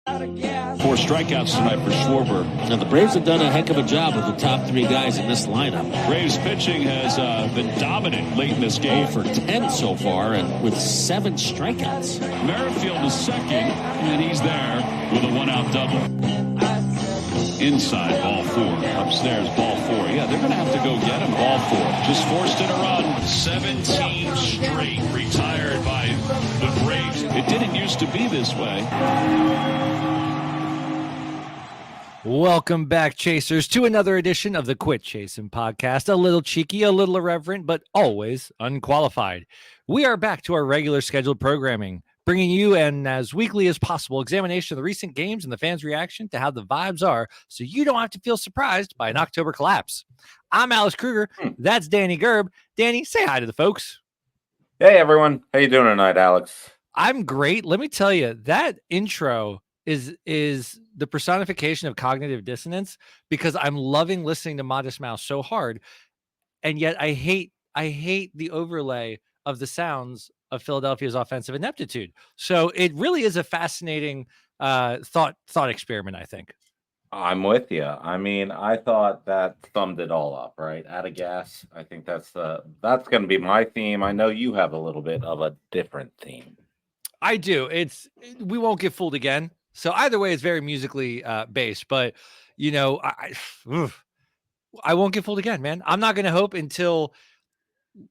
4 strikeouts tonight for Schwarber. Now, the Braves have done a heck of a job with the top 3 guys in this lineup. Braves pitching has been dominant late in this game. For 10 so far, and with 7 strikeouts. Merrifield is second, and he's there with a 1-out double. Inside, ball 4. Upstairs, ball 4. Yeah, they're going to have to go get him. Ball 4. Just forced in a run. 17 straight retired by the Braves. It didn't used to be this way. Welcome back, Chasers, to another edition of the Quit Chasin Podcast. A little cheeky, a little irreverent, but always unqualified. We are back to our regular scheduled programming, bringing you an as weekly as possible examination of the recent games and the fans' reaction to how the vibes are, so you don't have to feel surprised by an October collapse. I'm Alex Kruger. That's Danny Gerb. Danny, say hi to the folks. Hey, everyone. How you doing tonight, Alex? I'm great. Let me tell you, that intro is the personification of cognitive dissonance, because I'm loving listening to Modest Mouse so hard, and yet I hate the overlay of the sounds of Philadelphia's offensive ineptitude. So it really is a fascinating thought experiment, I think. I'm with you. I mean, I thought that summed it all up, right? Out of gas. I think that's going to be my theme. I know you have a little bit of a different theme. I do. We won't get fooled again. So either way, it's very musically based, but you know, I won't get fooled again, man. I'm not going to hope until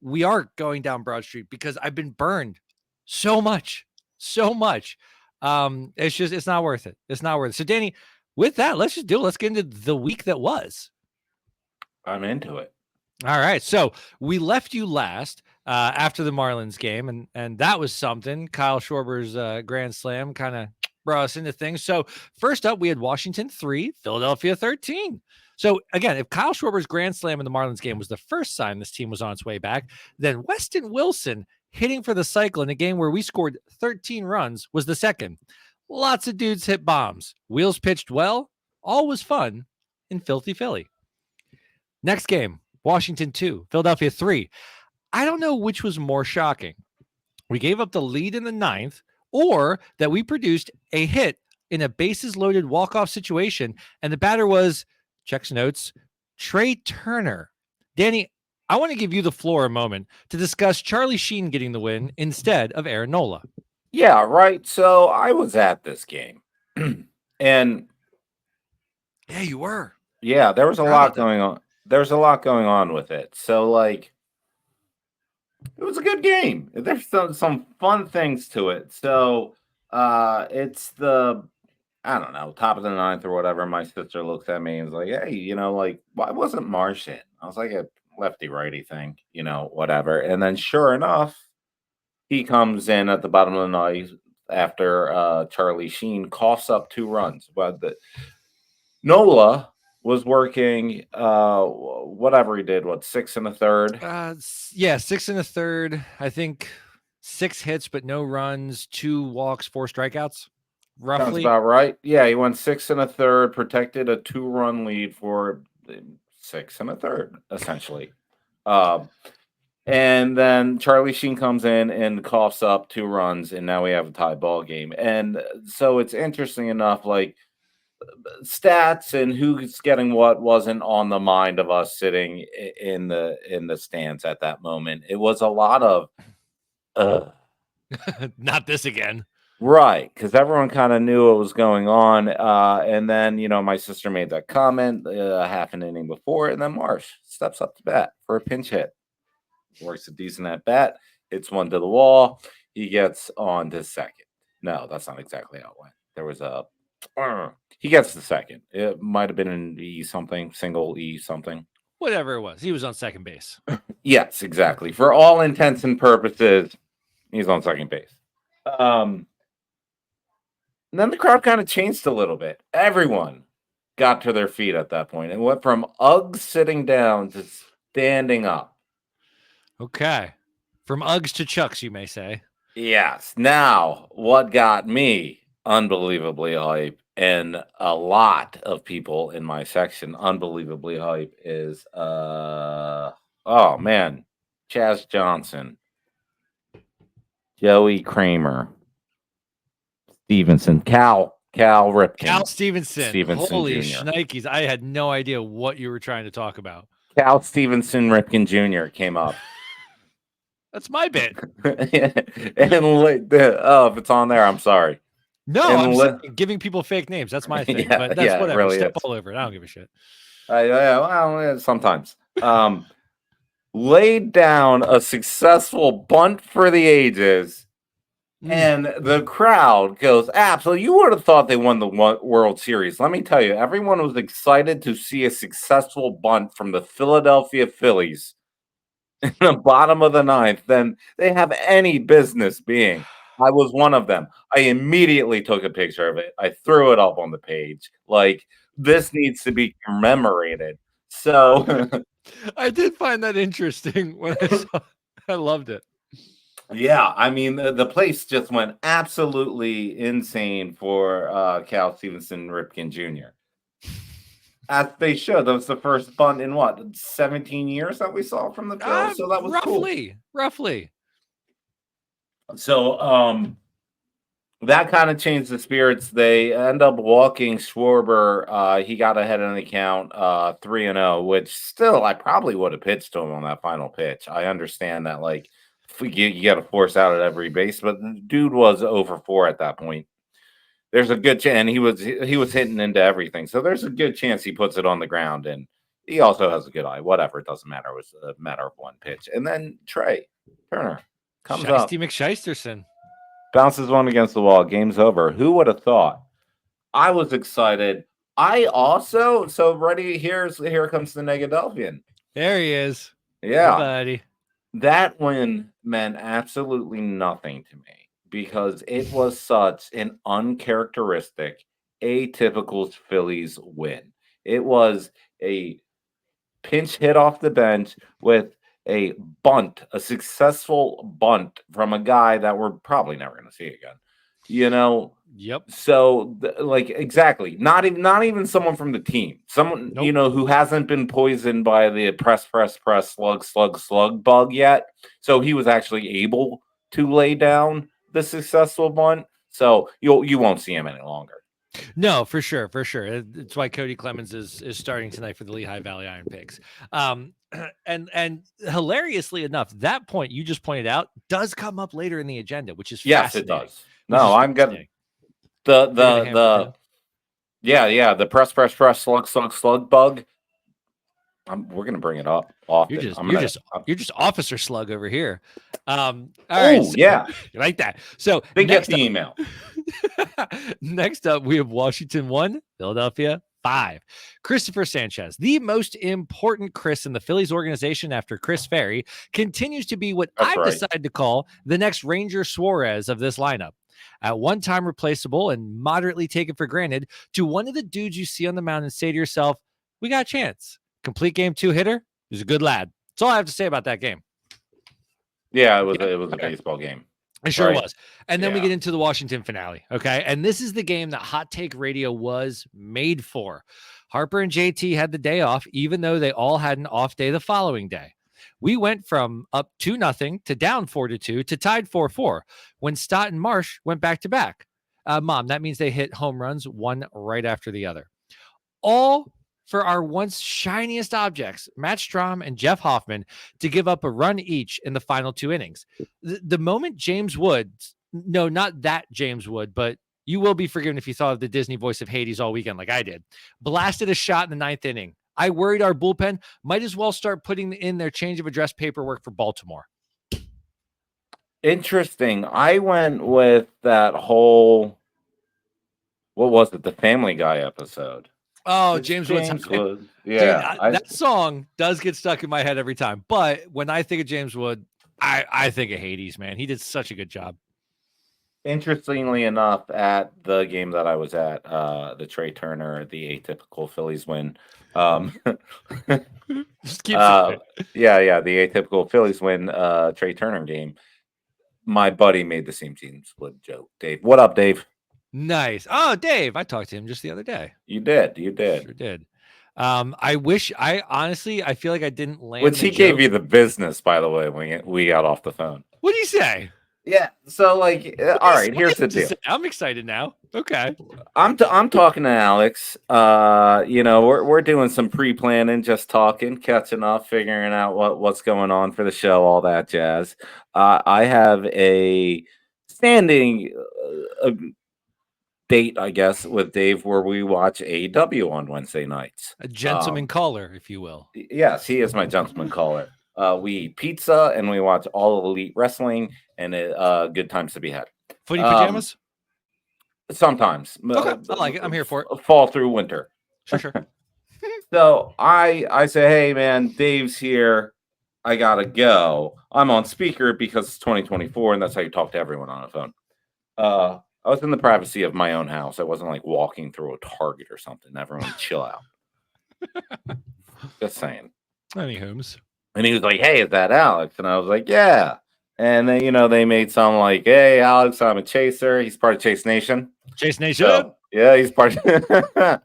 we are going down Broad Street, because I've been burned so much. It's not worth it. It's not worth it. So Danny, with that, let's get into the week that was. I'm into it. All right. So we left you last after the Marlins game, and that was something. Kyle Schwarber's grand slam kind of brought us into things. So first up, we had Washington 3, Philadelphia 13. So again, if Kyle Schwarber's grand slam in the Marlins game was the first sign this team was on its way back, then Weston Wilson hitting for the cycle in a game where we scored 13 runs was the second. Lots of dudes hit bombs. Wheels pitched well. All was fun in Filthy Philly. Next game, Washington 2, Philadelphia 3. I don't know which was more shocking. We gave up the lead in the 9th, or that we produced a hit in a bases-loaded walk-off situation, and the batter was, checks notes, Trey Turner. Danny, I want to give you the floor a moment to discuss Charlie Sheen getting the win instead of Aaron Nola. Yeah, right. So I was at this game, and yeah, you were. Yeah, there was a lot going on. There's a lot going on with it. So, like, it was a good game. There's some fun things to it. So, it's the, I don't know, top of the 9th or whatever. My sister looks at me and is like, hey, you know, like, why wasn't Marsh in? I was like, a lefty-righty thing, you know, whatever. And then sure enough, he comes in at the bottom of the 9th after Charlie Sheen coughs up 2 runs. But Nola was working whatever he did, 6 1/3? Yeah, 6 1/3. I think 6 hits, but no runs, 2 walks, 4 strikeouts. Roughly. Sounds about right. Yeah, he went 6 1/3, protected a 2-run lead for 6 1/3, essentially. And then Charlie Sheen comes in and coughs up 2 runs, and now we have a tie ball game. And so it's interesting enough, like, stats and who's getting what wasn't on the mind of us sitting in the stands at that moment. It was a lot of not this again. Right, because everyone kind of knew what was going on. And then, you know, my sister made that comment half an inning before, and then Marsh steps up to bat for a pinch hit. Works a decent at bat, hits one to the wall. He gets on to second. No, that's not exactly how it went. There was a he gets the second. It might have been an E something, single E something. Whatever it was. He was on second base. Yes, exactly. For all intents and purposes, he's on second base. And then the crowd kind of changed a little bit. Everyone got to their feet at that point and went from Uggs sitting down to standing up. Okay. From Uggs to Chucks, you may say. Yes. Now, what got me unbelievably hype, and a lot of people in my section unbelievably hype, is oh man, Chaz Johnson, Joey Kramer, Stevenson, Cal Cal Ripken. Cal Stevenson. Holy Jr. shnikes. I had no idea what you were trying to talk about. Cal Stevenson Ripken Jr. came up. That's my bit. And if it's on there, I'm sorry. No, I'm saying giving people fake names. That's my thing. But that's whatever. Really Step all over it. I don't give a shit. Well, sometimes. Laid down a successful bunt for the ages. And the crowd goes, absolutely. You would have thought they won the World Series. Let me tell you, everyone was excited to see a successful bunt from the Philadelphia Phillies in the bottom of the ninth than they have any business being. I was one of them. I immediately took a picture of it. I threw it up on the page. Like, this needs to be commemorated. So I did find that interesting when I saw it. I loved it. Yeah, I mean, the place just went absolutely insane for Cal Stevenson Ripken Jr. As they should. That was the first bunt in 17 years that we saw from the Phils. So that was roughly. So that kind of changed the spirits. They end up walking Schwarber. He got ahead in the count 3-0, which still I probably would have pitched to him on that final pitch. I understand that, like, you got to force out at every base, but the dude was over 4 at that point. There's a good chance, and he was hitting into everything. So there's a good chance he puts it on the ground, and he also has a good eye. Whatever, it doesn't matter. It was a matter of one pitch, and then Trey Turner comes up, McShysterson bounces one against the wall. Game's over. Who would have thought? I was excited. I also ready. Here comes the Negadelphian. There he is. Yeah, hey, buddy. That win meant absolutely nothing to me because it was such an uncharacteristic, atypical Phillies win. It was a pinch hit off the bench with a bunt, a successful bunt from a guy that we're probably never going to see again. Yep. So, exactly. Not even someone from the team. Someone, who hasn't been poisoned by the press, slug bug yet. So he was actually able to lay down the successful bunt. So you won't see him any longer. No, for sure. It's why Cody Clemens is starting tonight for the Lehigh Valley Iron Pigs. And hilariously enough, that point you just pointed out does come up later in the agenda, which is fascinating. Yes, it does. No, I'm good. The press slug bug. We're gonna bring it up often. You're just officer slug over here. All right. You like that. So they get the email. Next up, we have Washington 1, Philadelphia 5. Christopher Sanchez, the most important Chris in the Phillies organization after Chris Ferry, continues to be what I've decided to call the next Ranger Suarez of this lineup. At one time replaceable and moderately taken for granted, to one of the dudes you see on the mound and say to yourself, we got a chance. Complete game 2 hitter. He's a good lad. That's all I have to say about that game. Yeah, it was a baseball game. It sure was. And then we get into the Washington finale. Okay. And this is the game that Hot Take Radio was made for. Harper and JT had the day off, even though they all had an off day the following day. We went from up 2-0 to down 4-2 to tied 4-4 when Stott and Marsh went back to back. Mom, that means they hit home runs one right after the other. All for our once shiniest objects, Matt Strahm and Jeff Hoffman, to give up a run each in the final 2 innings. The moment James Wood, no, not that James Wood, but you will be forgiven if you thought of the Disney voice of Hades all weekend like I did, blasted a shot in the 9th inning. I worried our bullpen might as well start putting in their change of address paperwork for Baltimore. Interesting. I went with that whole, what was it? The Family Guy episode. Oh, James Wood. Yeah. Dude, that song does get stuck in my head every time. But when I think of James Wood, I think of Hades, man. He did such a good job. Interestingly enough, at the game that I was at, the Trey Turner, the atypical Phillies win. Just keep the atypical Phillies win Trey Turner game. My buddy made the same James Wood joke. Dave, what up, Dave? Nice. Oh, Dave, I talked to him just the other day. You did. Sure did. I feel like I didn't land. Which he gave you the business, by the way, when we got off the phone. What did he say? Yeah. So like, all right. Here's the deal. I'm excited now. Okay. I'm talking to Alex. We're doing some pre-planning, just talking, catching up, figuring out what's going on for the show, all that jazz. I have a standing date, I guess, with Dave where we watch AEW on Wednesday nights. A gentleman caller, if you will. Yes, he is my gentleman caller. We eat pizza and we watch all Elite Wrestling, and good times to be had. Footy pajamas? Sometimes. Okay, I like it. I'm here for it. Fall through winter. Sure. So I say, hey man, Dave's here. I gotta go. I'm on speaker because it's 2024, and that's how you talk to everyone on a phone. I was in the privacy of my own house. I wasn't like walking through a Target or something. Everyone chill out. Just saying. Anywho's. And he was like, hey, is that Alex? And I was like, yeah. And then, they made some like, hey, Alex, I'm a chaser. He's part of Chase Nation. Chase Nation? So, yeah, he's part of...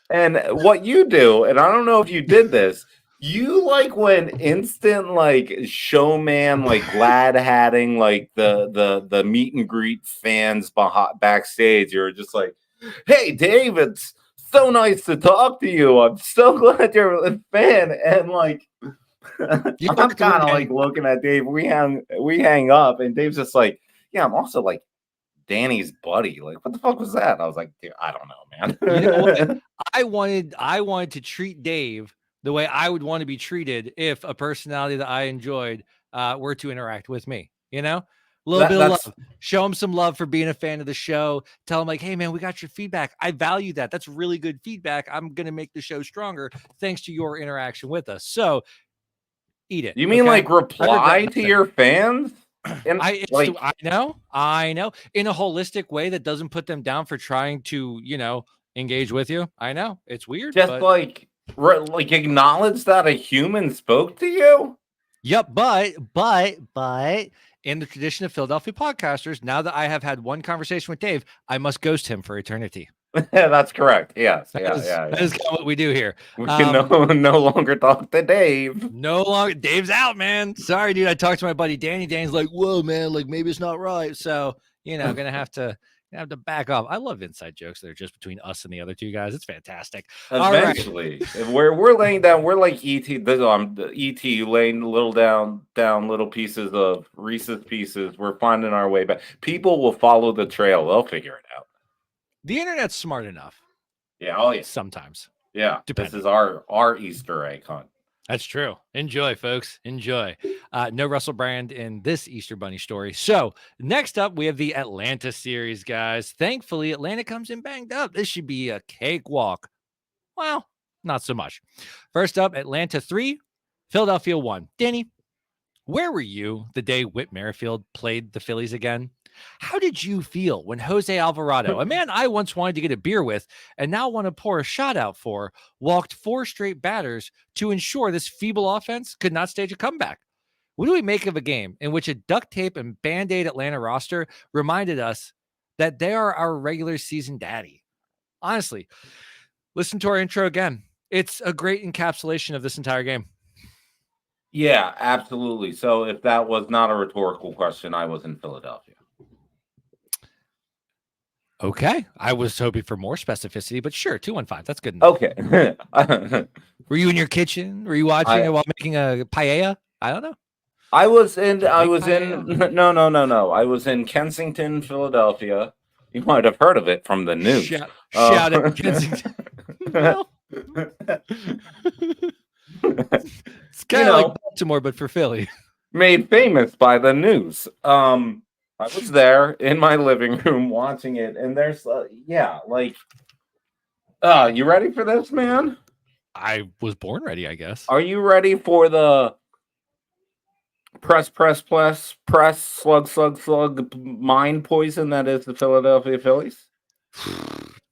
And what you do, and I don't know if you did this, you like when instant like showman, like glad hatting, like the meet and greet fans backstage. You're just like, hey, Dave, it's so nice to talk to you. I'm so glad you're a fan. And like, I'm kind of like looking at Dave. We hang up, and Dave's just like, yeah, I'm also like Danny's buddy. Like, what the fuck was that? And I was like, dude, I don't know, man. You know what? I wanted to treat Dave the way I would want to be treated if a personality that I enjoyed were to interact with me. A little bit of love. Show him some love for being a fan of the show. Tell him like, hey man, we got your feedback. I value that. That's really good feedback. I'm gonna make the show stronger thanks to your interaction with us. So eat it. You mean like reply to your fans? I know in a holistic way that doesn't put them down for trying to engage with you. I know it's weird, just but... like acknowledge that a human spoke to you. Yep, but in the tradition of Philadelphia podcasters, now that I have had one conversation with Dave, I must ghost him for eternity. Yeah, that's correct. Yes, that is kind of what we do here. We can no longer talk to Dave. No longer. Dave's out, man. Sorry, dude. I talked to my buddy Danny. Danny's like, "Whoa, man. Like maybe it's not right." So gonna have to back off. I love inside jokes that are just between us and the other two guys. It's fantastic. Eventually, we're laying down. We're like ET. ET laying little down little pieces of Reese's Pieces. We're finding our way back. People will follow the trail. They'll figure it out. The internet's smart enough. Yeah. Oh yeah. Sometimes. Yeah. Depending. This is our Easter egg hunt. That's true. Enjoy, folks. Enjoy. No Russell Brand in this Easter Bunny story. So next up, we have the Atlanta series, guys. Thankfully, Atlanta comes in banged up. This should be a cakewalk. Well, not so much. First up, Atlanta 3, Philadelphia 1. Danny, where were you the day Whit Merrifield played the Phillies again? How did you feel when Jose Alvarado, a man I once wanted to get a beer with and now want to pour a shot out for, walked 4 straight batters to ensure this feeble offense could not stage a comeback? What do we make of a game in which a duct tape and Band-Aid Atlanta roster reminded us that they are our regular season daddy? Honestly, listen to our intro again. It's a great encapsulation of this entire game. Yeah, absolutely. So if that was not a rhetorical question, I was in Philadelphia. Okay. I was hoping for more specificity, but sure, 215. That's good enough. Okay. Were you in your kitchen? Were you watching it while making a paella? I don't know. I was in no. I was in Kensington, Philadelphia. You might have heard of it from the news. Shout out Kensington. It's kind of like Baltimore, but for Philly. Made famous by the news. I was there in my living room watching it, and there's, you ready for this, man? I was born ready, I guess. Are you ready for the press, slug, mind poison that is the Philadelphia Phillies?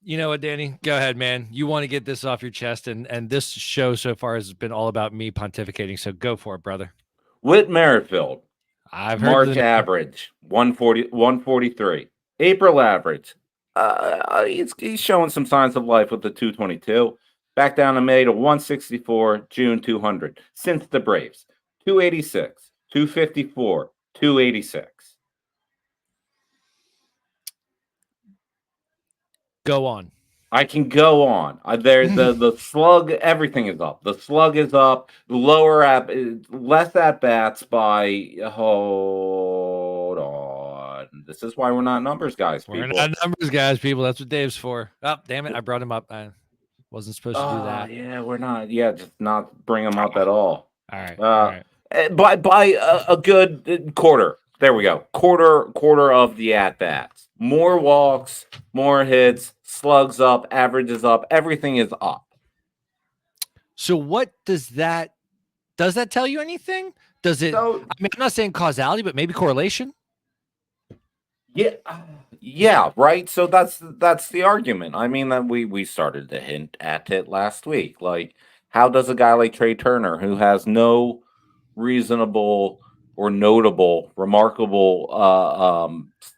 You know what, Danny? Go ahead, man. You want to get this off your chest, and this show so far has been all about me pontificating, so go for it, brother. Whit Merrifield. I've heard March average 143. April average. He's showing some signs of life with the 222. Back down in May to 164. June 200. Since the Braves 286, 254, 286. Go on. I can go on. The slug, everything is up. The slug is up. Less at bats by. Hold on. This is why we're not numbers guys, people. We're not numbers guys, people. That's what Dave's for. Oh, damn it! I brought him up. I wasn't supposed to do that. Yeah, we're not. Yeah, just not bring him up at all. All right. All right. By a good quarter. There we go. Quarter of the at bats. More walks, more hits, slugs up, averages up, everything is up. So what does that tell you anything? Does it? I mean, I'm not saying causality, but maybe correlation. Yeah, right. So that's the argument. I mean, that we started to hint at it last week. Like, how does a guy like Trey Turner, who has no reasonable or notable, remarkable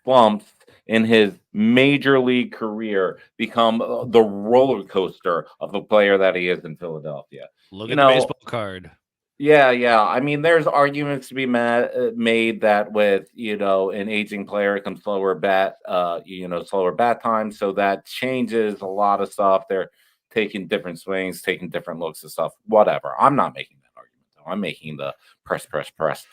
slumps in his major league career, become the roller coaster of a player that he is in Philadelphia? Look at the baseball card. Yeah. I mean, there's arguments to be made that with, an aging player comes slower bat time. So that changes a lot of stuff. They're taking different swings, taking different looks and stuff, whatever. I'm not making that argument, though. I'm making the press,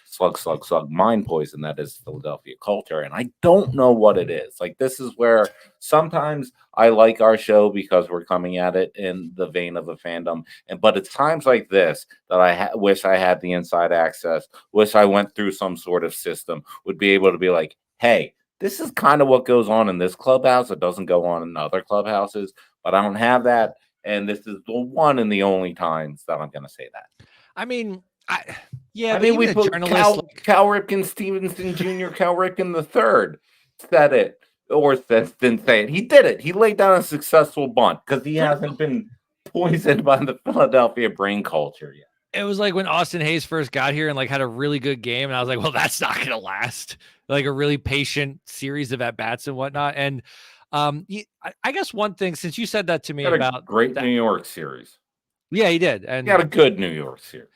slug, mind poison that is Philadelphia culture. And I don't know what it is. Like, this is where sometimes I like our show because we're coming at it in the vein of a fandom. But it's times like this that I wish I had the inside access, wish I went through some sort of system, would be able to be like, hey, this is kind of what goes on in this clubhouse. It doesn't go on in other clubhouses, but I don't have that. And this is the one and the only times that I'm going to say that. I mean, we put Cal Ripken Stevenson Jr., Cal Ripken III said it, or didn't say it. He did it. He laid down a successful bunt because he hasn't been poisoned by the Philadelphia brain culture yet. It was like when Austin Hayes first got here and had a really good game, and I was like, well, that's not going to last. Like a really patient series of at bats and whatnot. And I guess one thing, since you said that to me about great New York series. Yeah, he did. And he had a good New York series.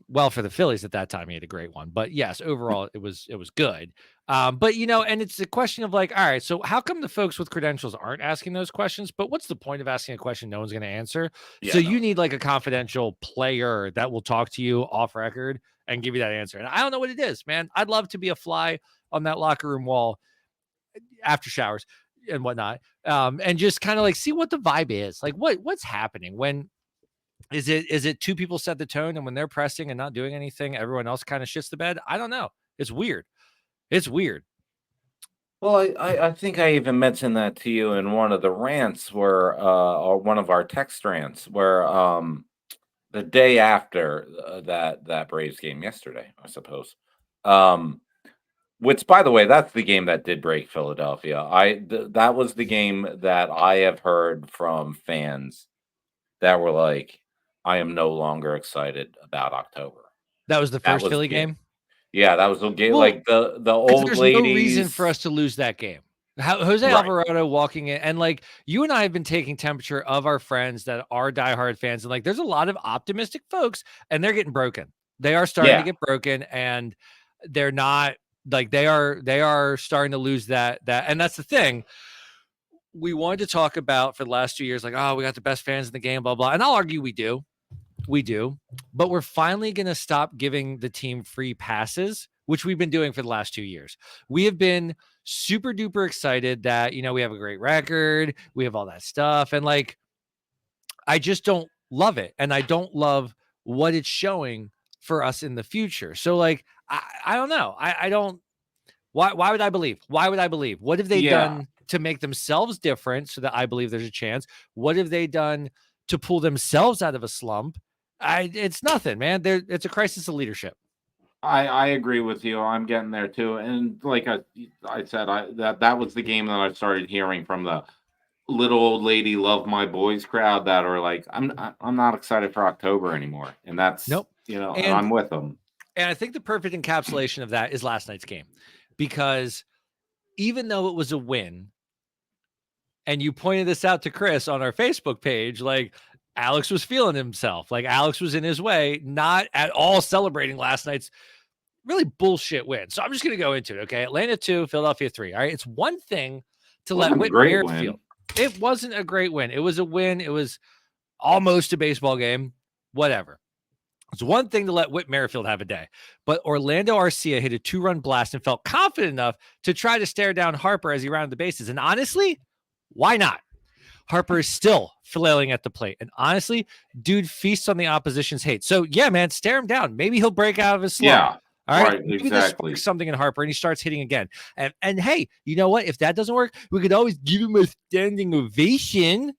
Well, for the Phillies at that time, he had a great one. But yes, overall, it was good. But, and it's a question of like, all right, so how come the folks with credentials aren't asking those questions? But what's the point of asking a question no one's going to answer? You need like a confidential player that will talk to you off record and give you that answer. And I don't know what it is, man. I'd love to be a fly on that locker room wall after showers and whatnot. And just kind of like see what the vibe is. Like what's happening when is it two people set the tone, and when they're pressing and not doing anything, everyone else kind of shits the bed? I don't know. It's weird. Well, I think I even mentioned that to you in one of the rants or one of our text rants where the day after that Braves game yesterday, I suppose. Which, by the way, that's the game that did break Philadelphia. That was the game that I have heard from fans that were like, I am no longer excited about October. That was the first Philly game? Yeah, that was the game. Well, like the old there's ladies. No reason for us to lose that game. Jose Alvarado walking in, and like you and I have been taking temperature of our friends that are diehard fans, and like there's a lot of optimistic folks, and they're getting broken. They are starting to get broken, and they're not like they are starting to lose that, and that's the thing. We wanted to talk about for the last 2 years, like, oh, we got the best fans in the game, blah, blah. And I'll argue we do, but we're finally going to stop giving the team free passes, which we've been doing for the last 2 years. We have been super duper excited that, we have a great record. We have all that stuff. And like, I just don't love it. And I don't love what it's showing for us in the future. So like, I don't know. I don't, why would I believe? What have they done to make themselves different so that I believe there's a chance? What have they done to pull themselves out of a slump? It's nothing, man. It's a crisis of leadership. I agree with you. I'm getting there too. And like I said, that was the game that I started hearing from the little old lady love my boys crowd that are like, I'm not excited for October anymore. And that's nope. And I'm with them. And I think the perfect encapsulation of that is last night's game, because even though it was a win, and you pointed this out to Chris on our Facebook page, like Alex was feeling himself, like Alex was in his way, not at all celebrating last night's really bullshit win. So I'm just going to go into it. Okay. Atlanta 2, Philadelphia 3. All right. It's one thing to let Whit Merrifield. It wasn't a great win. It was a win. It was almost a baseball game. Whatever. It's one thing to let Whit Merrifield have a day, but Orlando Arcia hit a 2-run blast and felt confident enough to try to stare down Harper as he rounded the bases. And honestly, why not? Harper is still flailing at the plate. And honestly, dude feasts on the opposition's hate. So yeah, man, stare him down. Maybe he'll break out of his slump. Yeah. All right. Maybe exactly. Something in Harper and he starts hitting again. And hey, you know what? If that doesn't work, we could always give him a standing ovation.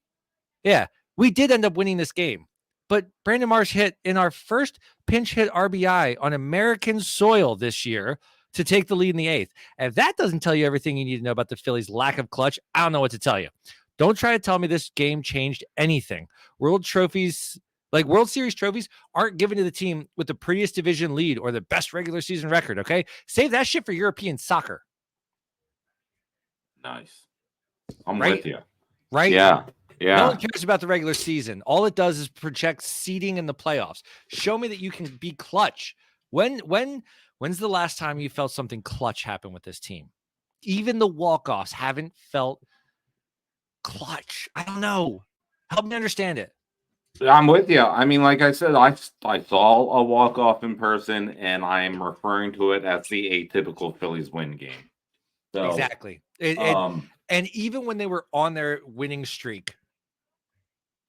Yeah, we did end up winning this game. But Brandon Marsh hit in our first pinch hit RBI on American soil this year to take the lead in the 8th. And if that doesn't tell you everything you need to know about the Phillies' lack of clutch, I don't know what to tell you. Don't try to tell me this game changed anything. World Series trophies aren't given to the team with the prettiest division lead or the best regular season record, okay? Save that shit for European soccer. Nice. I'm with you. Right? Yeah. Yeah. No one cares about the regular season. All it does is project seeding in the playoffs. Show me that you can be clutch. When's the last time you felt something clutch happen with this team? Even the walk-offs haven't felt clutch. I don't know. Help me understand it. I'm with you. I mean, like I said, I saw a walk-off in person, and I am referring to it as the atypical Phillies win game. So, exactly. And even when they were on their winning streak,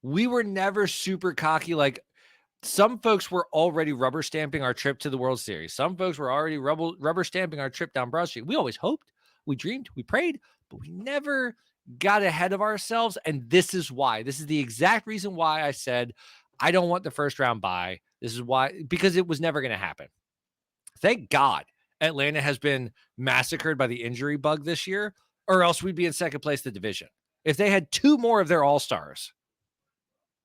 we were never super cocky. Like some folks were already rubber stamping our trip to the World Series. Some folks were already rubber stamping our trip down Broad Street. We always hoped, we dreamed, we prayed, but we never got ahead of ourselves. And this is why. This is the exact reason why I said I don't want the first round bye. This is why, because it was never going to happen. Thank God Atlanta has been massacred by the injury bug this year, or else we'd be in second place in the division. If they had 2 more of their all-stars,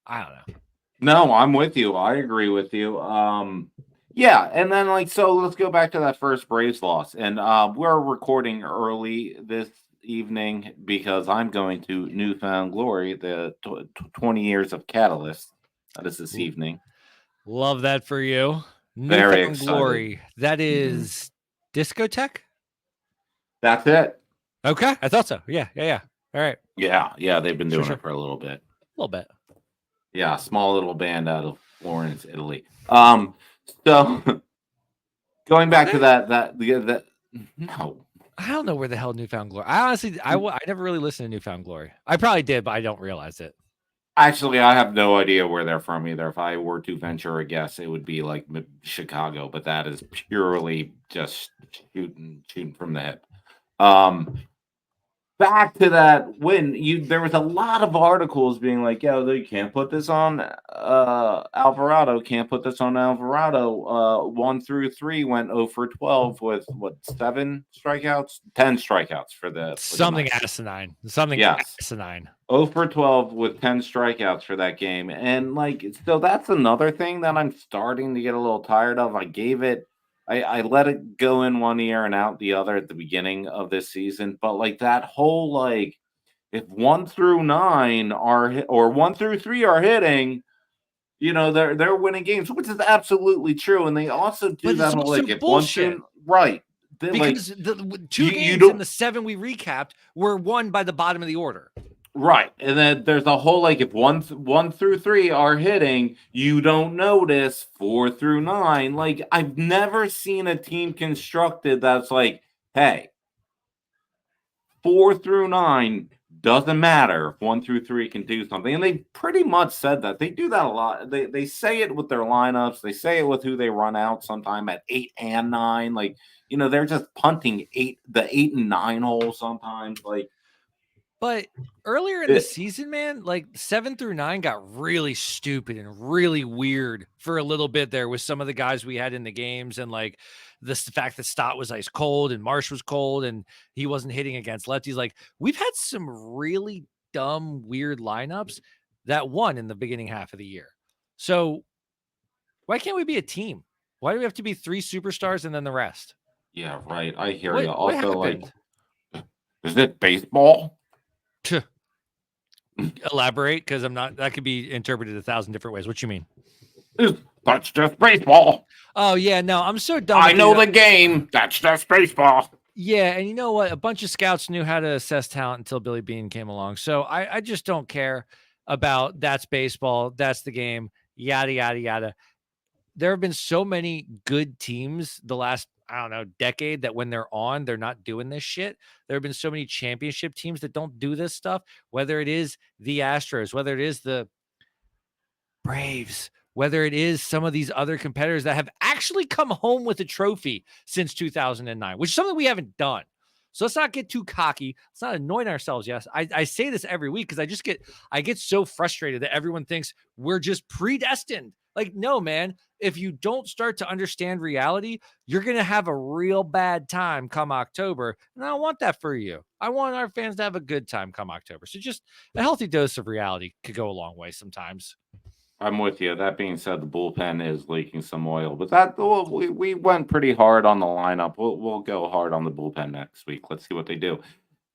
I don't know. No, I'm with you. I agree with you. Yeah, and then so let's go back to that first Braves loss. And we're recording early this evening because I'm going to Newfound Glory, the 20 years of Catalyst. That is this evening. Love that for you. Very Newfound excited. Glory. That is discotheque? That's it. Okay, I thought so. Yeah. All right. Yeah, they've been doing it for a little bit. A little bit. Yeah, small little band out of Florence, Italy. So going back to that no. I don't know where the hell Newfound Glory. I honestly, I never really listened to Newfound Glory. I probably did, but I don't realize it. Actually, I have no idea where they're from either. If I were to venture a guess, it would be like Chicago, but that is purely just shooting from the hip. Back to that when there was a lot of articles being like, "Yo, they can't put this on Alvarado. Can't put this on Alvarado." 1 through 3 went 0 for 12 with 7 strikeouts, 10 strikeouts for the something asinine. Something asinine. 0 for 12 with 10 strikeouts for that game, and so that's another thing that I'm starting to get a little tired of. I let it go in one ear and out the other at the beginning of this season, but that whole if 1 through 9 are or 1 through 3 are hitting, they're winning games, which is absolutely true, and they also do that whole if bullshit. 1 through right because the 2 games in the 7 we recapped were won by the bottom of the order. Right, and then there's a whole if 1 through 3 are hitting, you don't notice 4 through 9. I've never seen a team constructed that's hey, 4 through 9 doesn't matter if 1 through 3 can do something, and they pretty much said that. They do that a lot. They say it with their lineups. They say it with who they run out sometime at 8 and 9. They're just punting the 8 and 9 holes sometimes. But earlier in the season, man, 7 through 9 got really stupid and really weird for a little bit there with some of the guys we had in the games. And the fact that Stott was ice cold and Marsh was cold and he wasn't hitting against lefties. We've had some really dumb, weird lineups that won in the beginning half of the year. So why can't we be a team? Why do we have to be 3 superstars and then the rest? Yeah, right. I hear you. Also, is it baseball? Elaborate, because I'm not. That could be interpreted 1,000 different ways. What you mean? That's just baseball. Oh, yeah, no, I'm so dumb. I know the game. That's just baseball. Yeah, and you know what? A bunch of scouts knew how to assess talent until Billy Beane came along. So I just don't care about that's baseball, that's the game, yada, yada, yada. There have been so many good teams the last, I don't know, decade that when they're on, they're not doing this shit. There have been so many championship teams that don't do this stuff, whether it is the Astros, whether it is the Braves, whether it is some of these other competitors that have actually come home with a trophy since 2009, which is something we haven't done. So let's not get too cocky. Let's not anoint ourselves. Yes, I say this every week because I get so frustrated that everyone thinks we're just predestined. Like, no, man, if you don't start to understand reality, you're going to have a real bad time come October. And I don't want that for you. I want our fans to have a good time come October. So just a healthy dose of reality could go a long way sometimes. I'm with you. That being said, the bullpen is leaking some oil, but we went pretty hard on the lineup. We'll go hard on the bullpen next week. Let's see what they do.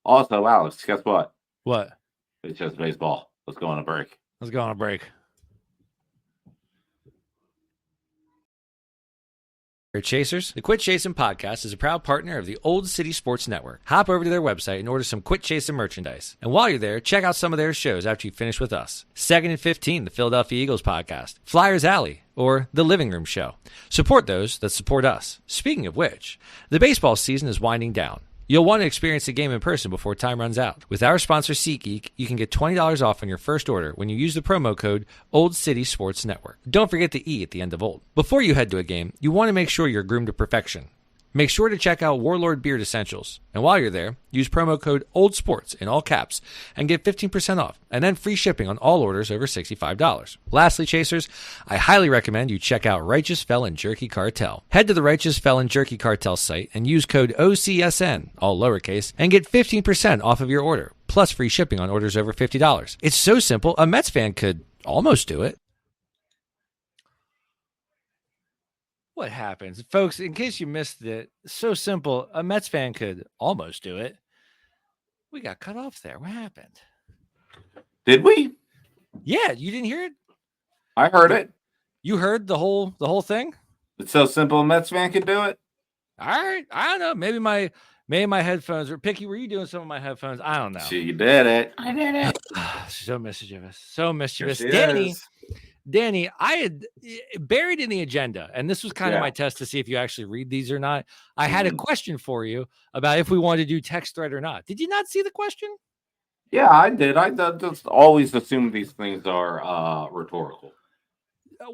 Also, Alex, guess what? What? It's just baseball. Let's go on a break. Let's go on a break. Chasers, the Quit Chasin Podcast is a proud partner of the Old City Sports Network. Hop over to their website and order some Quit Chasin merchandise. And while you're there, check out some of their shows after you finish with us. 2nd and 15, the Philadelphia Eagles podcast, Flyers Alley, or The Living Room Show. Support those that support us. Speaking of which, the baseball season is winding down. You'll want to experience the game in person before time runs out. With our sponsor, SeatGeek, you can get $20 off on your first order when you use the promo code Old City Sports Network. Don't forget the E at the end of Old. Before you head to a game, you want to make sure you're groomed to perfection. Make sure to check out Warlord Beard Essentials. And while you're there, use promo code OLDSPORTS in all caps and get 15% off and then free shipping on all orders over $65. Lastly, Chasers, I highly recommend you check out Righteous Felon Jerky Cartel. Head to the Righteous Felon Jerky Cartel site and use code OCSN, all lowercase, and get 15% off of your order, plus free shipping on orders over $50. It's so simple, a Mets fan could almost do it. What happens, folks? In case you missed it, so simple. A Mets fan could almost do it. We got cut off there. What happened? Did we? Yeah, you didn't hear it. I heard it. You heard the whole thing. It's so simple. A Mets fan could do it. All right. I don't know. Maybe my headphones were picky. Were you doing some of my headphones? I don't know. She did it. I did it. So mischievous. So mischievous. Yes, Danny, I had buried in the agenda, and this was kind of my test to see if you actually read these or not. I had a question for you about if we wanted to do text thread or not. Did you not see the question? Yeah, I did. I just always assume these things are rhetorical.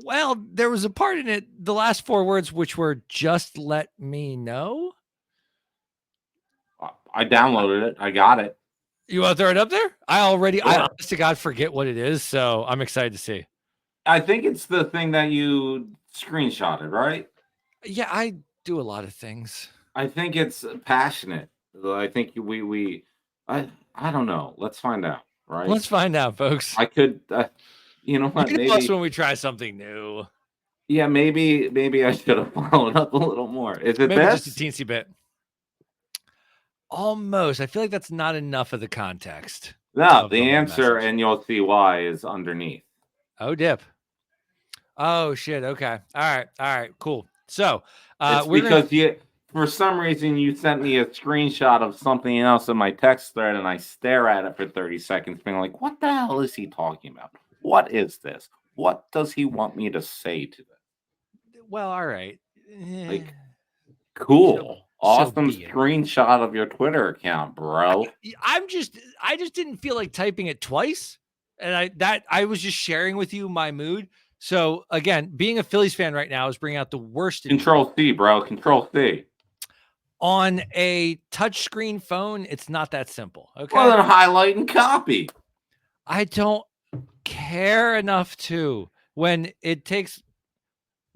Well, there was a part in it, the last 4 words, which were just let me know. I downloaded it. I got it. You want to throw it up there? I honest to God, forget what it is. So I'm excited to see. I think it's the thing that you screenshotted, right? Yeah, I do a lot of things. I think it's passionate. I think I don't know. Let's find out, right? Let's find out, folks. I could, you know what? Maybe when we try something new. Yeah, maybe I should have followed up a little more. Is it maybe this? Just a teensy bit. Almost. I feel like that's not enough of the context. No, the answer, and you'll see why, is underneath. Oh, dip. Oh, shit. Okay. All right. Cool. So, it's because for some reason, you sent me a screenshot of something else in my text thread, and I stare at it for 30 seconds, being like, what the hell is he talking about? What is this? What does he want me to say to this? Well, all right. Like, cool. Awesome screenshot of your Twitter account, bro. I just didn't feel like typing it twice. And I was just sharing with you my mood. So again, being a Phillies fan right now is bringing out the worst. Control C, bro. Control C. On a touchscreen phone, it's not that simple. Okay. Well, then highlight and copy. I don't care enough to when it takes.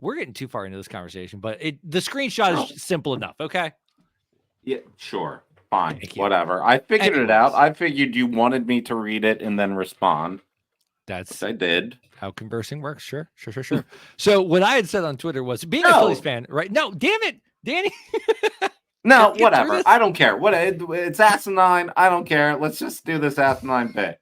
We're getting too far into this conversation, but the screenshot is simple enough. Okay. Yeah, sure. Fine. Whatever. I figured it out. I figured you wanted me to read it and then respond. That's I did. How conversing works. Sure. So what I had said on Twitter was being a Phillies fan, right? No, damn it, Danny. No, whatever. I don't care. It's asinine. I don't care. Let's just do this asinine bit.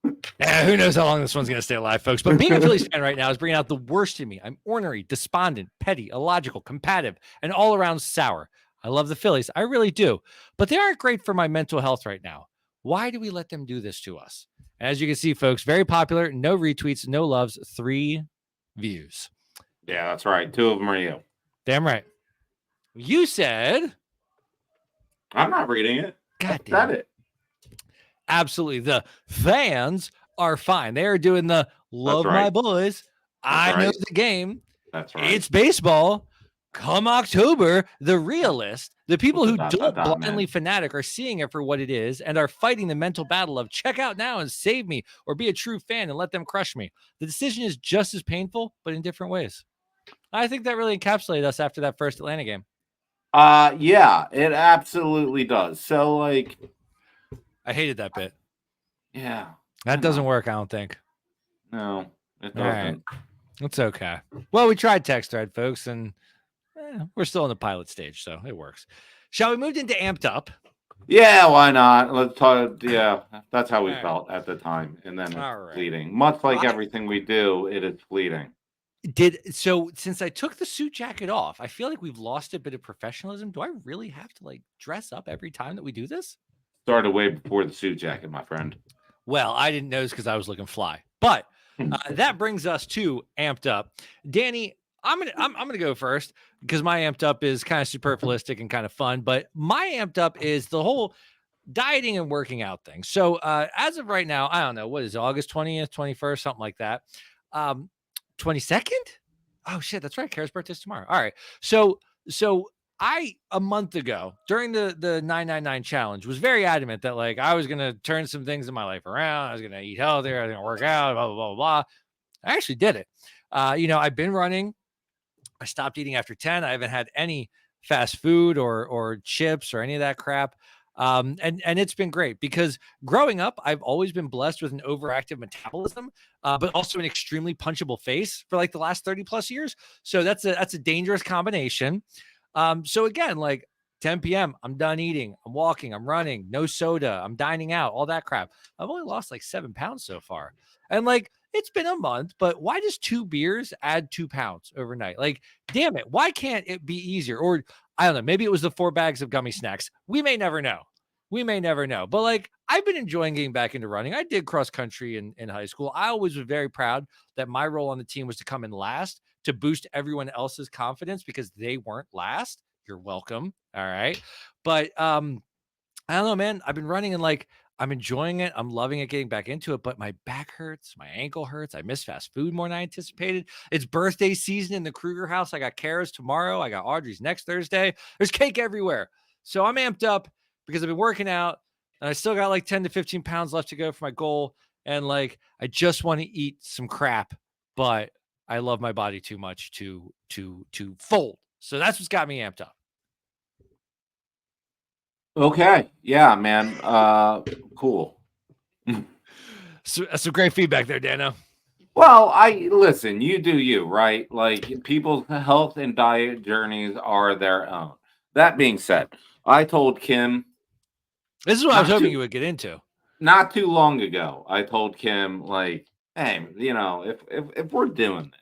Who knows how long this one's going to stay alive, folks. But being a Phillies fan right now is bringing out the worst in me. I'm ornery, despondent, petty, illogical, combative, and all around sour. I love the Phillies. I really do. But they aren't great for my mental health right now. Why do we let them do this to us? As you can see, folks, very popular. No retweets, no loves, 3 views. Yeah, that's right. 2 of them are you. Damn right. You said... I'm not reading it. God damn it. Absolutely. The fans are fine. They are doing the love my boys. I know the game. That's right. It's baseball. Come October, the realist, the people who don't blindly fanatic are seeing it for what it is and are fighting the mental battle of check out now and save me or be a true fan and let them crush me. The decision is just as painful, but in different ways. I think that really encapsulated us after that first Atlanta game. Yeah, it absolutely does. So, like, I hated that bit. Yeah. That doesn't work, I don't think. No, it doesn't. All right. It's okay. Well, we tried text thread, folks, and we're still in the pilot stage, so it works. Shall we move into Amped Up? Yeah, why not? Let's talk. Yeah, that's how we felt at the time. And then it's fleeting. Much like everything we do, it is fleeting. So since I took the suit jacket off, I feel like we've lost a bit of professionalism. Do I really have to like dress up every time that we do this? Started way before the suit jacket, my friend. Well, I didn't notice because I was looking fly. But that brings us to Amped Up. Danny, I'm gonna go first because my Amped Up is kind of superfluous and kind of fun. But my Amped Up is the whole dieting and working out thing. So as of right now, I don't know, what is it, August 20th, 21st, something like that. 22nd? Oh shit, that's right. Kara's birthday is tomorrow. All right. So I, a month ago during the 999 challenge, was very adamant that like I was gonna turn some things in my life around. I was gonna eat healthier, I was gonna work out, blah, blah, blah, blah. I actually did it. I've been running. I stopped eating after 10. I haven't had any fast food or chips or any of that crap. And it's been great because growing up, I've always been blessed with an overactive metabolism, but also an extremely punchable face for like the last 30 plus years. So that's a dangerous combination. So again, like 10 p.m., I'm done eating, I'm walking, I'm running, no soda, I'm dining out, all that crap. I've only lost like 7 pounds so far. And like, it's been a month, but why does 2 beers add 2 pounds overnight? Like, damn it. Why can't it be easier? Or I don't know, maybe it was the 4 bags of gummy snacks. We may never know. But like, I've been enjoying getting back into running. I did cross country in high school. I always was very proud that my role on the team was to come in last to boost everyone else's confidence because they weren't last. You're welcome. All right. But I don't know, man. I've been running and like, I'm enjoying it. I'm loving it, getting back into it, but my back hurts. My ankle hurts. I miss fast food more than I anticipated. It's birthday season in the Kruger house. I got Kara's tomorrow. I got Audrey's next Thursday. There's cake everywhere. So I'm amped up because I've been working out and I still got like 10 to 15 pounds left to go for my goal. And like, I just want to eat some crap, but I love my body too much to fold. So that's what's got me amped up. Okay. Yeah, man. Cool. So that's some great feedback there, Dano. Well, listen, you do you, right? Like people's health and diet journeys are their own. That being said, I told Kim. This is what I was hoping you would get into. Not too long ago, I told Kim, like, hey, if we're doing this,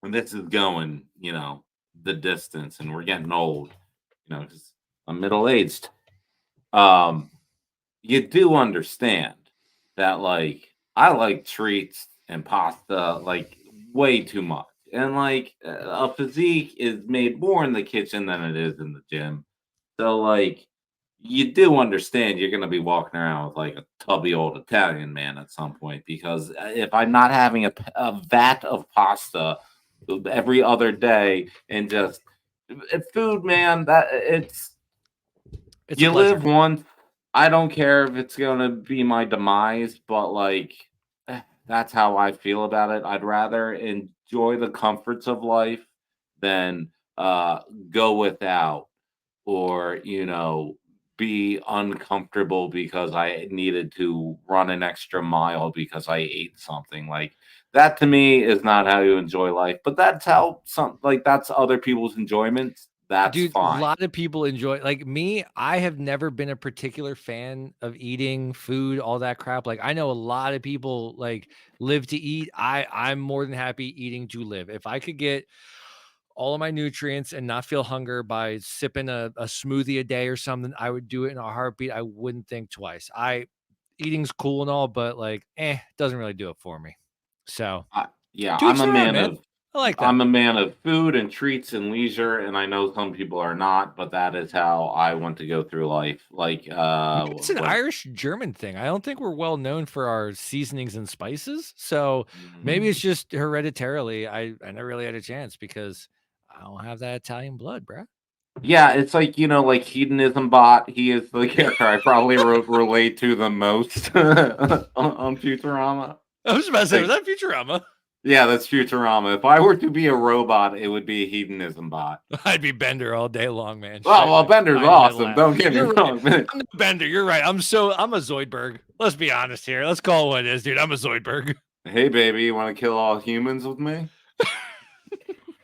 and this is going, the distance, and we're getting old, because I'm middle-aged, you do understand that, like, I like treats and pasta, like, way too much. And, like, a physique is made more in the kitchen than it is in the gym. So, like, you do understand you're going to be walking around with, like, a tubby old Italian man at some point. Because if I'm not having a vat of pasta every other day and just food, man, it's you live once. I don't care if it's going to be my demise, but like that's how I feel about it. I'd rather enjoy the comforts of life than go without or be uncomfortable because I needed to run an extra mile because I ate something. Like that to me is not how you enjoy life, but that's how that's other people's enjoyments. That's Dude, fine. a lot of people enjoy, like me, I have never been a particular fan of eating food, all that crap. Like I know a lot of people like live to eat. I'm more than happy eating to live. If I could get all of my nutrients and not feel hunger by sipping a smoothie a day or something, I would do it in a heartbeat. I wouldn't think twice. Eating's cool and all, but like, doesn't really do it for me. So Yeah, to each their own, man. I like that. I'm a man of food and treats and leisure, and I know some people are not, but that is how I want to go through life. Like, It's an Irish German thing. I don't think we're well known for our seasonings and spices. So maybe it's just hereditarily. I never really had a chance because I don't have that Italian blood, bro. Yeah, it's like, like Hedonism Bot. He is the character I probably relate to the most on Futurama. I was about to say, was that Futurama? Yeah, that's Futurama. If I were to be a robot, it would be a Hedonism Bot. I'd be Bender all day long, man. Well, Bender's awesome. Don't get me wrong. Right. I'm Bender. You're right. I'm a Zoidberg. Let's be honest here. Let's call it what it is, dude. I'm a Zoidberg. Hey, baby, you want to kill all humans with me?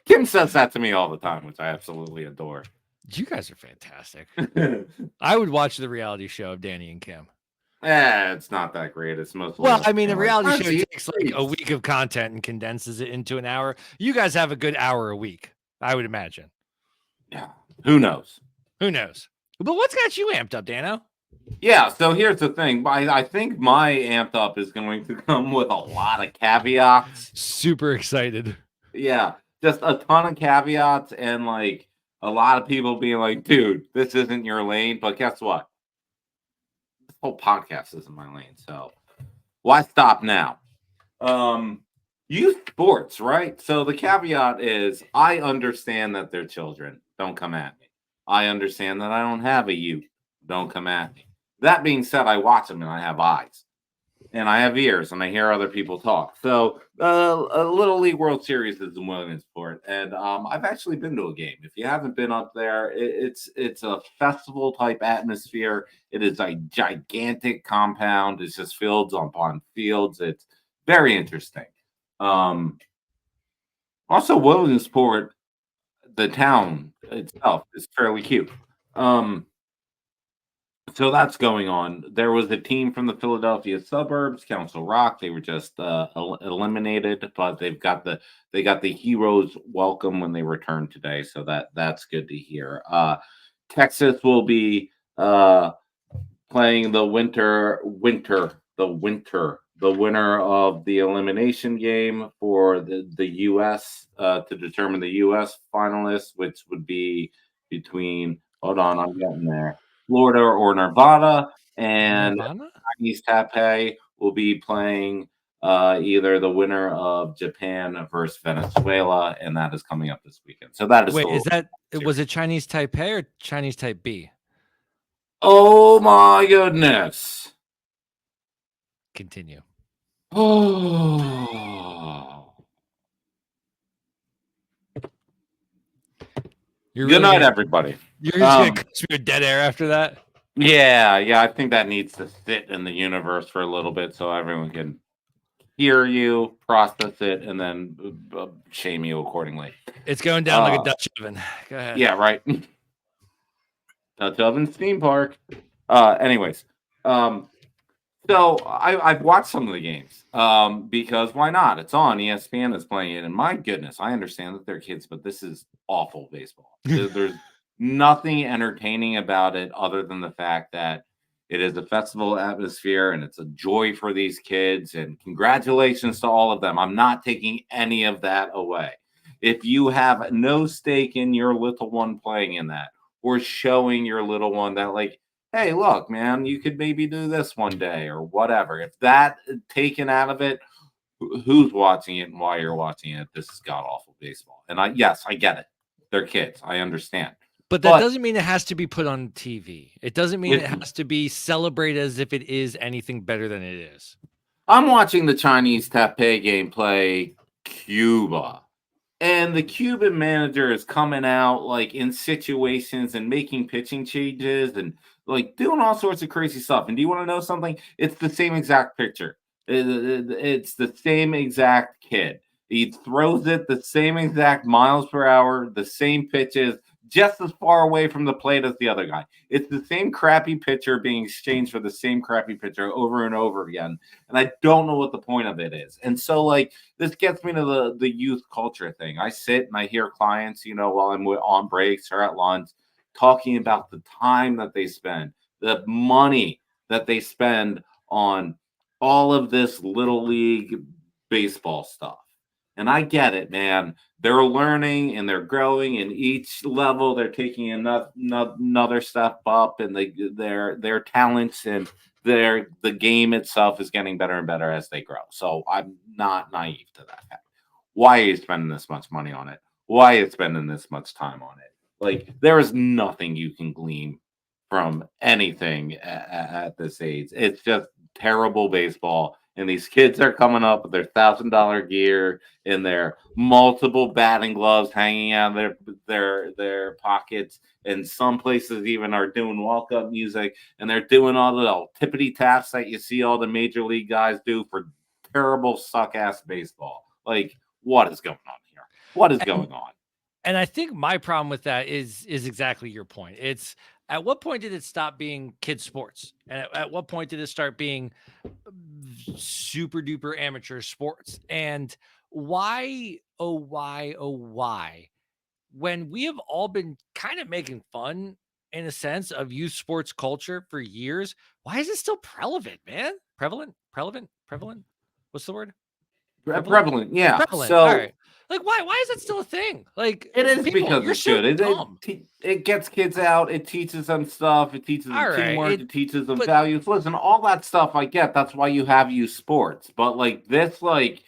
Kim says that to me all the time, which I absolutely adore. You guys are fantastic. I would watch the reality show of Danny and Kim. It's not that great. It's mostly. Well, I mean, a reality show takes like a week of content and condenses it into an hour. You guys have a good hour a week, I would imagine. Yeah. Who knows? Who knows? But what's got you amped up, Dano? Yeah, so here's the thing. I think my amped up is going to come with a lot of caveats. Super excited. Yeah, just a ton of caveats and like a lot of people being like, dude, this isn't your lane. But guess what? This whole podcast isn't my lane. So why stop now? Youth sports, right? So the caveat is I understand that they're children. Don't come at me. I understand that I don't have a youth. Don't come at me. That being said, I watch them and I have eyes. And I have ears and I hear other people talk. So a Little League World Series is a women's sport. And I've actually been to a game. If you haven't been up there, it's a festival type atmosphere. It is a gigantic compound. It's just fields upon fields. It's very interesting. Also, Williamsport, the town itself, is fairly cute. So that's going on. There was a team from the Philadelphia suburbs, Council Rock. They were just eliminated, but they got the heroes welcome when they returned today. So that's good to hear. Texas will be playing the winner of the elimination game for the U.S. To determine the U.S. finalists, which would be between. Hold on, I'm getting there. Florida or Nevada, and Chinese Taipei will be playing either the winner of Japan versus Venezuela, and that is coming up this weekend. So that is was it Chinese Taipei or Chinese Type B? Oh my goodness! Continue. Oh. Good night, everybody. You're just going to cut me a dead air after that? Yeah. I think that needs to sit in the universe for a little bit so everyone can hear you, process it, and then shame you accordingly. It's going down like a Dutch oven. Go ahead. Yeah, right. Dutch oven theme park. Anyways, so I've watched some of the games because why not? It's on. ESPN is playing it, and my goodness, I understand that they're kids, but this is awful baseball. There's nothing entertaining about it other than the fact that it is a festival atmosphere and it's a joy for these kids. And congratulations to all of them. I'm not taking any of that away. If you have no stake in your little one playing in that or showing your little one that, like, hey, look, man, you could maybe do this one day or whatever. If that taken out of it, who's watching it and why you're watching it? This is god awful baseball. And I get it. They're kids. I understand. But that doesn't mean it has to be put on TV. It doesn't mean it has to be celebrated as if it is anything better than it is. I'm watching the Chinese Taipei game play Cuba. And the Cuban manager is coming out like in situations and making pitching changes and like doing all sorts of crazy stuff. And do you want to know something? It's the same exact picture. It's the same exact kid. He throws it the same exact miles per hour, the same pitches, just as far away from the plate as the other guy. It's the same crappy pitcher being exchanged for the same crappy pitcher over and over again. And I don't know what the point of it is. And so, like, this gets me to the youth culture thing. I sit and I hear clients, while I'm on breaks or at lunch, talking about the time that they spend, the money that they spend on all of this little league baseball stuff. And I get it, man. They're learning and they're growing, and each level they're taking another step up, and their talents and the game itself is getting better and better as they grow. So I'm not naive to that fact. Why are you spending this much money on it? Why are you spending this much time on it? Like, there is nothing you can glean from anything at this age. It's just terrible baseball. And these kids are coming up with their $1,000 gear and their multiple batting gloves hanging out of their pockets. And some places even are doing walk-up music, and they're doing all the tippity taps that you see all the major league guys do for terrible suck-ass baseball. Like, what is going on here? What is going on? And I think my problem with that is exactly your point. It's, at what point did it stop being kids sports? And at what point did it start being super duper amateur sports? And why, when we have all been kind of making fun, in a sense, of youth sports culture for years, why is it still prevalent, man? Prevalent? What's the word? Prevalent, yeah. Prevalent. So, all right. Like, why is that still a thing? Like, it is people, because you're it's so good. dumb. It gets kids out. It teaches them stuff. It teaches them All right, teamwork. It teaches them values. Listen, all that stuff I get. That's why you have youth sports. But like this, like,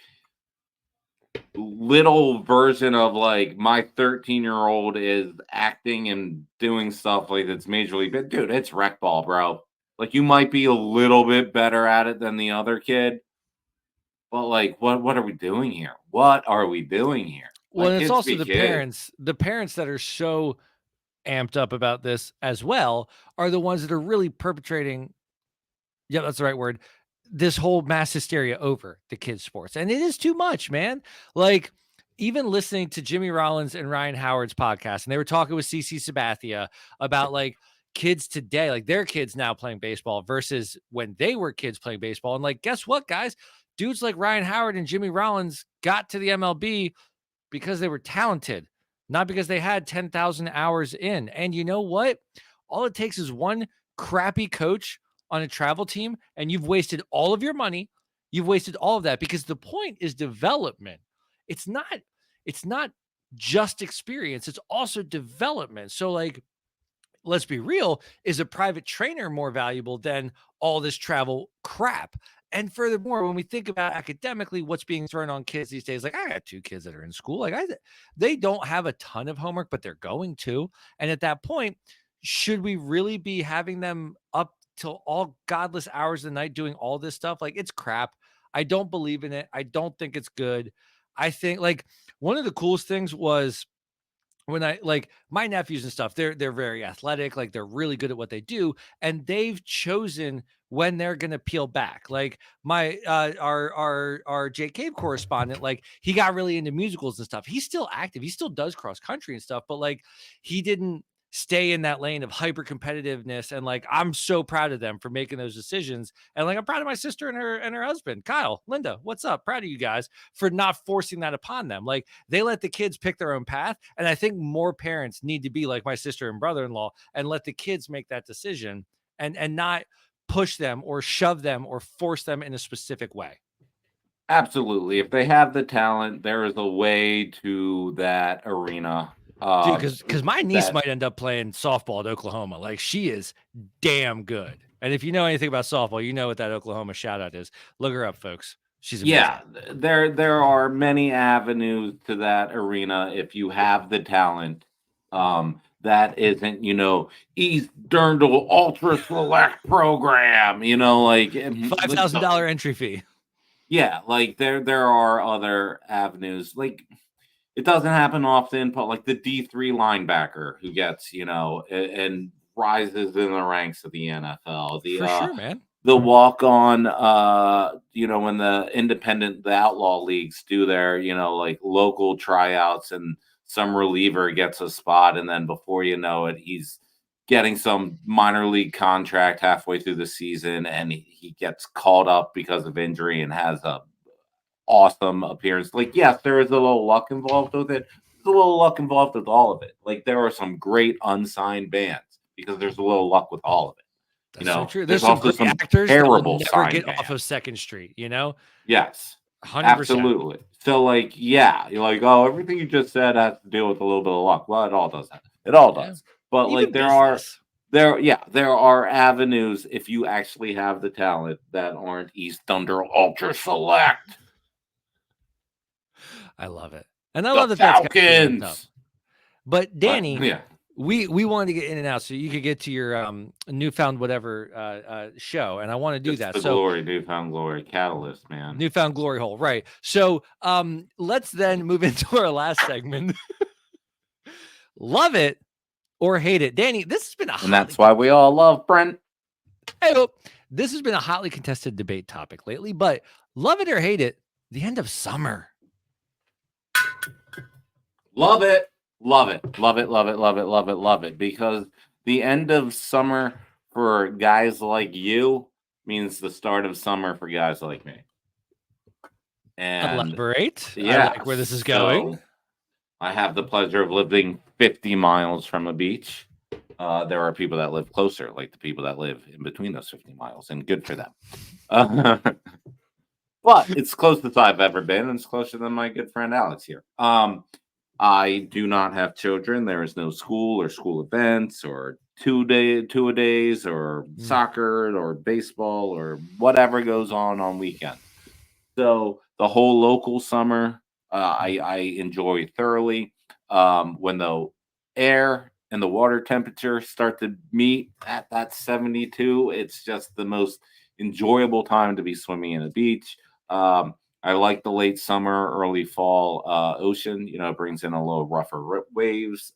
little version of like my 13-year-old is acting and doing stuff like it's major league. But dude, it's rec ball, bro. Like, you might be a little bit better at it than the other kid. But like, what are we doing here? What are we doing here? Well, Like, and it's kids also be the kids. parents that are so amped up about this as well are the ones that are really perpetrating, yeah, that's the right word, this whole mass hysteria over the kids sports. And it is too much, man. Like, even listening to Jimmy Rollins and Ryan Howard's podcast, and they were talking with CC Sabathia about like kids today, like their kids now playing baseball versus when they were kids playing baseball. And like, guess what, guys? Dudes like Ryan Howard and Jimmy Rollins got to the MLB because they were talented, not because they had 10,000 hours in. And you know what? All it takes is one crappy coach on a travel team, and you've wasted all of your money. You've wasted all of that, because the point is development. It's not just experience. It's also development. So like, let's be real, is a private trainer more valuable than all this travel crap? And furthermore, when we think about academically what's being thrown on kids these days, like, I got 2 kids that are in school, like, they don't have a ton of homework, but they're going to. And at that point, should we really be having them up till all godless hours of the night doing all this stuff? Like, it's crap. I don't believe in it. I don't think it's good. I think, like, one of the coolest things was when I, like, my nephews and stuff, they're very athletic, like they're really good at what they do, and they've chosen when they're gonna peel back. Like, my our Jake Cave correspondent, like, he got really into musicals and stuff. He's still active, he still does cross country and stuff, but like, he didn't stay in that lane of hyper competitiveness. And like, I'm so proud of them for making those decisions. And like, I'm proud of my sister and her husband, Kyle, Linda. What's up? Proud of you guys for not forcing that upon them. Like, they let the kids pick their own path. And I think more parents need to be like my sister and brother-in-law and let the kids make that decision, and not push them or shove them or force them in a specific way. Absolutely. If they have the talent, there is a way to that arena. Dude, because my niece that might end up playing softball at Oklahoma. Like, she is damn good. And if you know anything about softball, you know what that Oklahoma shout out is. Look her up, folks. She's amazing. Yeah, there are many avenues to that arena if you have the talent. That isn't, East Dirndl Ultra Select program, like $5,000 entry fee. Yeah, like there are other avenues. Like, it doesn't happen often, but like the D3 linebacker who gets, and rises in the ranks of the NFL. For sure, man. The walk on, when the outlaw leagues do their, like local tryouts, and some reliever gets a spot, and then before you know it, he's getting some minor league contract halfway through the season, and he gets called up because of injury and has a awesome appearance. Like, yes, there is a little luck involved with it. There's a little luck involved with all of it. Like, there are some great unsigned bands because there's a little luck with all of it. That's so true. There's some also great some actors that will terrible never get signed off of bands. Second Street, Yes. 100%. Absolutely. So, like, yeah, you're like, oh, everything you just said has to deal with a little bit of luck. Well, it all does that. It all does. But Even like, there are avenues if you actually have the talent that aren't East Thunder Ultra Select. I love it, and I The love that that's got Falcons. up. But Danny, yeah, we wanted to get in and out so you could get to your newfound whatever show, and I want to do that. The so glory, newfound glory, catalyst, man, newfound glory hole, right? So let's then move into our last segment. Love it or hate it, Danny. This has been and that's why we all love Brent. This has been a hotly contested debate topic lately, but love it or hate it, the end of summer. Love it. Love it. Love it. Love it. Love it. Love it. Love it. Because the end of summer for guys like you means the start of summer for guys like me. And elaborate. Yeah. I like where this is going. So I have the pleasure of living 50 miles from a beach. There are people that live closer, like the people that live in between those 50 miles, and good for them. But it's closest I've ever been, and it's closer than my good friend Alex here. I do not have children. There is no school or school events or two-a-days or soccer or baseball or whatever goes on weekends. So the whole local summer, I enjoy thoroughly. When the air and the water temperature start to meet at that 72, it's just the most enjoyable time to be swimming in a beach. I like the late summer, early fall ocean. It brings in a little rougher waves.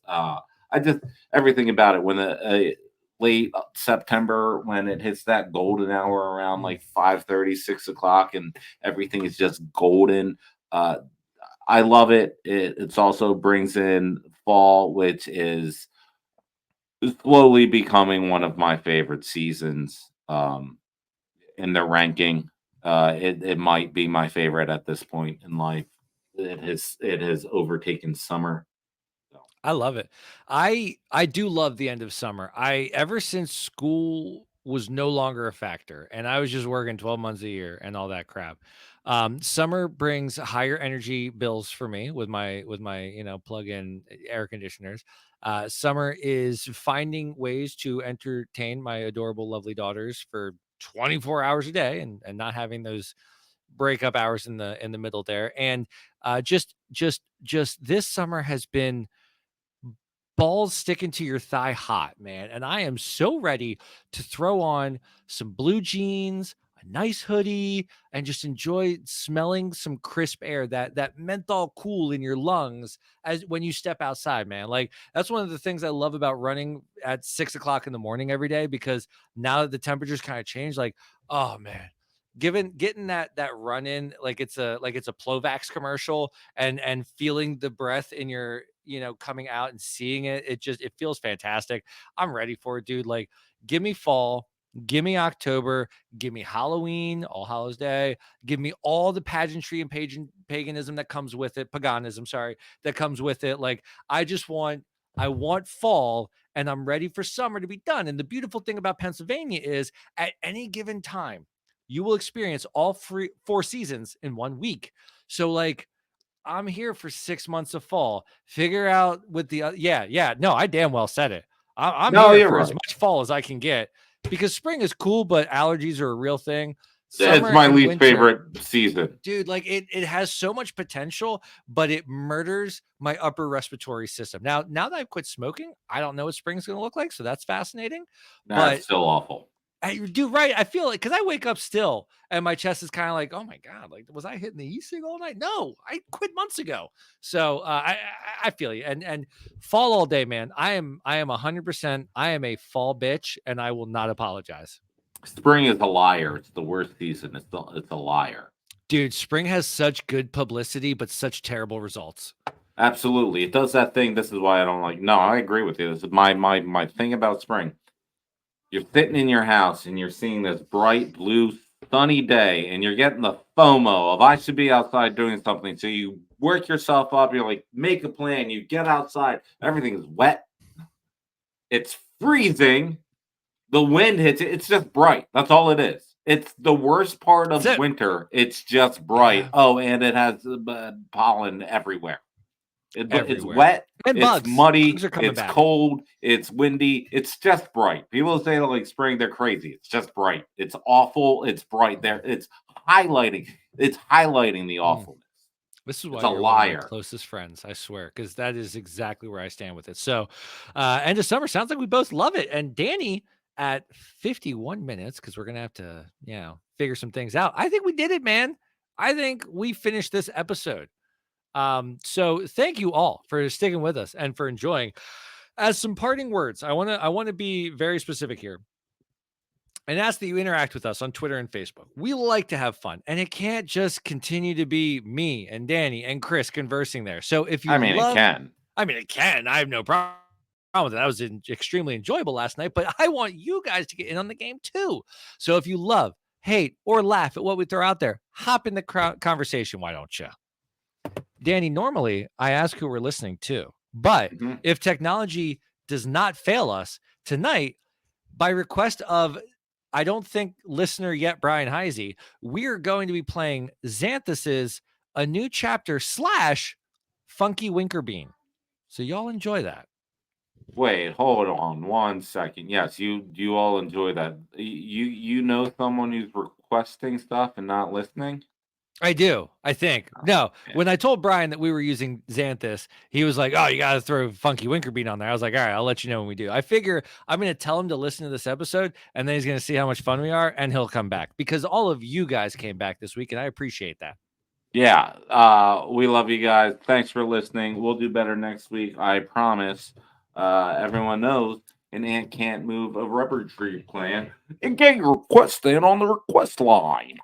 Everything about it. When the late September, when it hits that golden hour around like 5:30, 6 o'clock, and everything is just golden. I love it. It's also brings in fall, which is slowly becoming one of my favorite seasons in the ranking. It might be my favorite at this point in life. It has overtaken summer. So. I love it. I do love the end of summer. Ever since school was no longer a factor and I was just working 12 months a year and all that crap. Summer brings higher energy bills for me with my plug-in air conditioners. Summer is finding ways to entertain my adorable, lovely daughters for 24 hours a day and not having those breakup hours in the middle there. And just this summer has been balls sticking to your thigh hot, man. And I am so ready to throw on some blue jeans, a nice hoodie, and just enjoy smelling some crisp air, that menthol cool in your lungs as when you step outside, man. Like, that's one of the things I love about running at 6 o'clock in the morning every day, because now that the temperatures kind of change, like, oh man, getting that run in like it's a Plovax commercial and feeling the breath in your coming out and seeing it feels fantastic. I'm ready for it, dude. Like, give me fall, give me October, give me Halloween, All Hallows Day, give me all the pageantry and paganism that comes with it, paganism, sorry, that comes with it. Like, I want fall, and I'm ready for summer to be done. And the beautiful thing about Pennsylvania is at any given time, you will experience all 4 seasons in 1 week. So like, I'm here for 6 months of fall. Figure out with the no, I damn well said it. I'm here for as much fall as I can get, because spring is cool, but allergies are a real thing. It's my least favorite season, dude. Like, it has so much potential, but it murders my upper respiratory system. Now that I've quit smoking, I don't know what spring's going to look like, so that's fascinating. But it's still awful. I do, right. I feel like, because I wake up still and my chest is kind of like, oh my God, like, was I hitting the e-cig all night? No, I quit months ago. So I feel you. And fall all day, man. I am 100%. I am a fall bitch, and I will not apologize. Spring is a liar. It's the worst season. It's a liar. Dude, spring has such good publicity, but such terrible results. Absolutely. It does that thing. This is why I don't like. No, I agree with you. This is my thing about spring. You're sitting in your house and you're seeing this bright blue sunny day and you're getting the FOMO of I should be outside doing something. So you work yourself up, you're like, make a plan, you get outside, everything's wet, it's freezing, the wind hits it, it's just bright. That's all it is. It's the worst part of That's it. winter. It's just bright. Yeah. Oh, and it has pollen everywhere. It's Everywhere. wet, And it's bugs. muddy, Bugs are coming it's back. cold, it's windy, it's just bright. People say like spring, they're crazy. It's just bright. It's awful. It's bright there. It's highlighting the awfulness. This is why It's a you're one of my liar. closest friends, I swear, because that is exactly where I stand with it. So, end of summer sounds like we both love it. And Danny, at 51 minutes, because we're gonna have to, figure some things out. I think we did it, man. I think we finished this episode. So thank you all for sticking with us and for enjoying. As some parting words, I want to be very specific here and ask that you interact with us on Twitter and Facebook. We like to have fun, and it can't just continue to be me and Danny and Chris conversing there. So if you it can. it can. I have no problem with it. That was extremely enjoyable last night, but I want you guys to get in on the game too. So if you love, hate, or laugh at what we throw out there, hop in the conversation. Why don't you? Danny, normally I ask who we're listening to, but if technology does not fail us tonight, by request of, I don't think listener yet, Brian Heisey, we're going to be playing Xanthus's A New Chapter / Funky Winkerbean. So y'all enjoy that. Wait, hold on 1 second. Yes, you all enjoy that. You know someone who's requesting stuff and not listening? I do, I think. No, when I told Brian that we were using Xanthus, he was like, oh, you got to throw Funky Winkerbean on there. I was like, all right, I'll let you know when we do. I figure I'm going to tell him to listen to this episode, and then he's going to see how much fun we are, and he'll come back. Because all of you guys came back this week, and I appreciate that. Yeah, we love you guys. Thanks for listening. We'll do better next week, I promise. Everyone knows an ant can't move a rubber tree plant. And get your request in on the request line.